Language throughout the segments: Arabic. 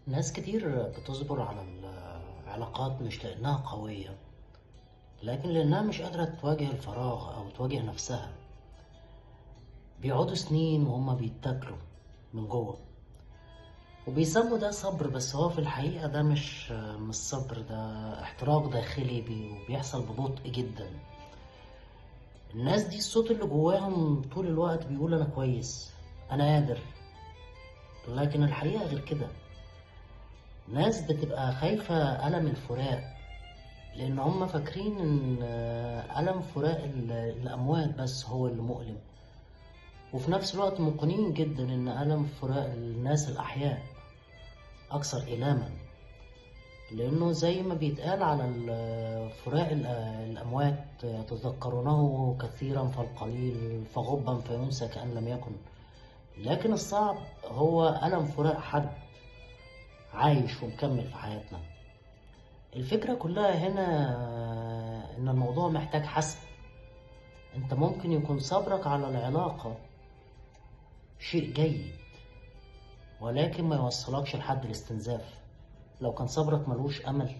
ناس كتير بتصبر على العلاقات مش لأنها قوية، لكن لأنها مش قادرة تواجه الفراغ أو تواجه نفسها. بيقعدوا سنين وهما بيتاكلوا من جوه وبيسموا ده صبر، بس هو في الحقيقة ده مش صبر، ده احتراق داخلي وبيحصل ببطء جدا. الناس دي الصوت اللي جواهم طول الوقت بيقول أنا كويس، أنا قادر، لكن الحقيقة غير كده. ناس بتبقى خايفة ألم الفراق، لان هم فاكرين ان ألم فراق الاموات بس هو اللي مؤلم، وفي نفس الوقت موقنين جدا ان ألم فراق الناس الاحياء اكثر إلاما، لانه زي ما بيتقال على فراق الاموات: يتذكرونه كثيرا فالقليل فغبا فينسى كأن لم يكن. لكن الصعب هو ألم فراق حد عايش ومكمل في حياتنا. الفكرة كلها هنا إن الموضوع محتاج حسم. أنت ممكن يكون صبرك على العلاقة شيء جيد، ولكن ما يوصلكش لحد الاستنزاف. لو كان صبرك ملوش أمل،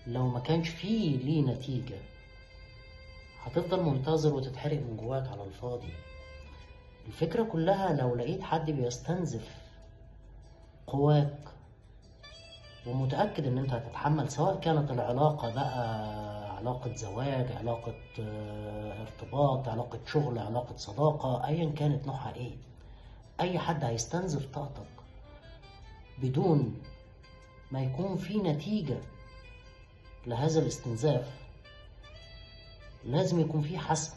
لو ما كانش فيه ليه نتيجة، هتفضل منتظر وتتحرق من جواك على الفاضي. الفكرة كلها لو لقيت حد بيستنزف قواك ومتأكد إن أنت هتتحمل، سواء كانت العلاقة بقى علاقة زواج، علاقة ارتباط، علاقة شغل، علاقة صداقة، أيا كانت نوعها إيه، أي حد هيستنزف طاقتك بدون ما يكون في نتيجة لهذا الاستنزاف، لازم يكون في حسم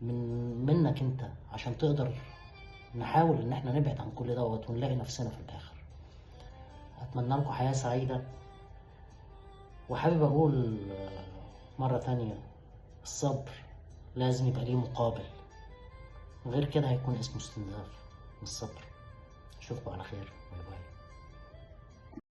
منك أنت عشان تقدر نحاول إن احنا نبعد عن كل دوت ونلاقي نفسنا في الآخر. أتمنى لكم حياة سعيدة، وحابب أقول مرة تانية: الصبر لازم يبقى ليه مقابل، غير كده هيكون اسمه استنزاف مش صبر. أشوفكم على خير، باي باي.